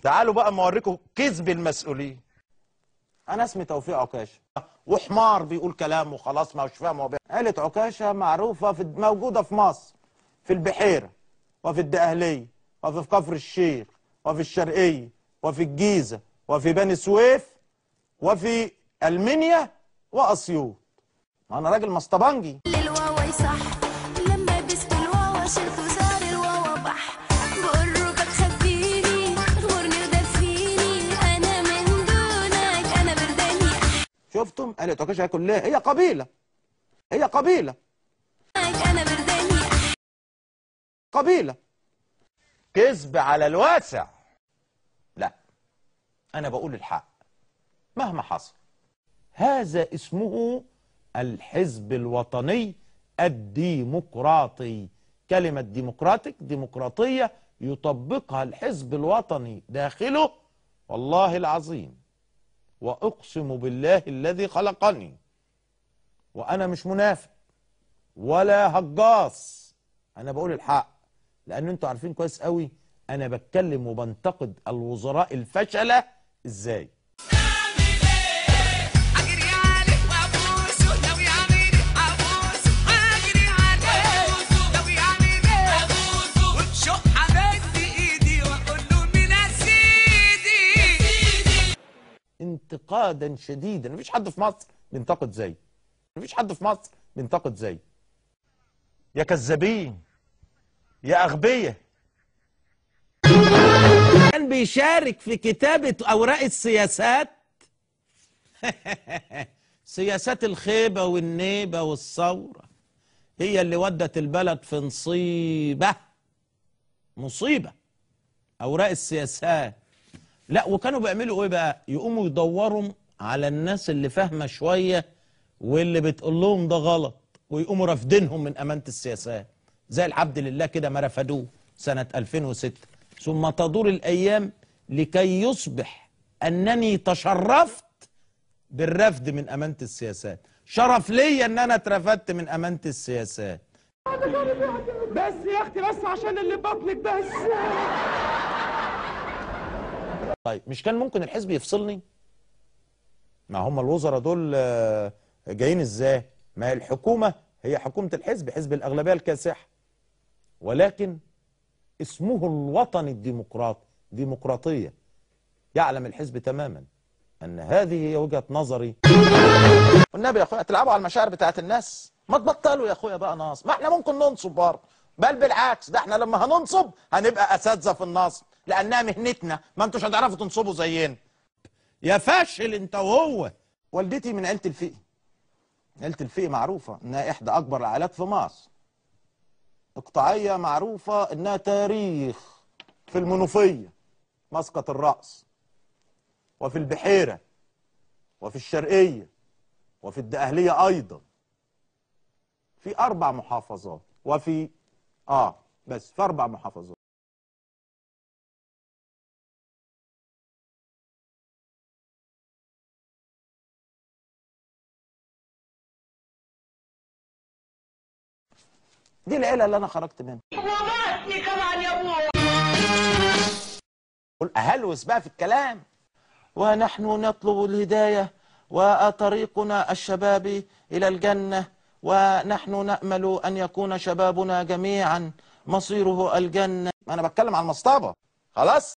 تعالوا بقى ما اوريكم كذب المسؤولين. انا اسمي توفيق عكاشه، وحمار بيقول كلام وخلاص ما هوش فاهم هو. عيله عكاشه معروفه موجوده في مصر، في البحيره وفي الدقهليه وفي كفر الشيخ وفي الشرقيه وفي الجيزه وفي بني سويف وفي المنيا واسيوط. انا راجل مصطبنجي. الواوا صح لما بست الواوا شلت وصار الواوا بح بقربك خبيني تغورني ودفيني انا من دونك انا برداني. شفتم؟ قالت عكاشه كلها هي قبيله، هي قبيله، انا برداني قبيله. كذب على الواسع. لا، انا بقول الحق مهما حصل. هذا اسمه الحزب الوطني الديمقراطي. كلمة ديمقراطيك، ديمقراطية يطبقها الحزب الوطني داخله. والله العظيم وأقسم بالله الذي خلقني وأنا مش منافق ولا هجاص، أنا بقول الحق، لأن أنتوا عارفين كويس قوي أنا بتكلم وبنتقد الوزراء الفشلة إزاي. انتقادا شديدا. مفيش حد في مصر بينتقد زي، مفيش حد في مصر بينتقد زي. يا كذابين يا أغبية. كان بيشارك في كتابة أوراق السياسات سياسات الخيبة والنيبة والثورة هي اللي ودت البلد في مصيبة، مصيبة. أوراق السياسات. لا، وكانوا بيعملوا ايه بقى؟ يقوموا يدوروا على الناس اللي فاهمه شويه واللي بتقول لهم ده غلط، ويقوموا رافدينهم من امانه السياسات. زي العبد لله كده ما رفدوه سنه 2006. ثم تدور الايام لكي يصبح انني تشرفت بالرفد من امانه السياسات. شرف ليا ان انا اترفدت من امانه السياسات. بس يا اختي بس عشان اللي بطنك بس. طيب مش كان ممكن الحزب يفصلني؟ ما هم الوزراء دول جايين ازاي؟ ما الحكومة هي حكومة الحزب، حزب الأغلبية الكاسحة، ولكن اسمه الوطني الديمقراطي، ديمقراطية. يعلم الحزب تماما أن هذه هي وجهة نظري. والنبي يا أخويا تلعبوا على المشاعر بتاعت الناس، ما تبطلوا يا أخويا بقى نصب. ما احنا ممكن ننصب برضه، بل بالعكس ده احنا لما هننصب هنبقى أساتذة في النصب، لأنها مهنتنا. ما انتوش هتعرفوا تنصبوا زينا. يا فاشل انت وهو. والدتي من عيلة الفقي. عيلة الفقي معروفة انها احدى اكبر العائلات في مصر. اقطاعية معروفة انها تاريخ في المنوفية، مسقط الرأس، وفي البحيرة، وفي الشرقية، وفي الدقهلية ايضا. في 4 محافظات، وفي بس في 4 محافظات. دي العيله اللي انا خرجت منها. وماتني كمان يا ابوي. قول اهلوس بقى في الكلام. ونحن نطلب الهدايه وطريقنا الشباب الى الجنه، ونحن نامل ان يكون شبابنا جميعا مصيره الجنه. انا بتكلم عن المصطبه خلاص.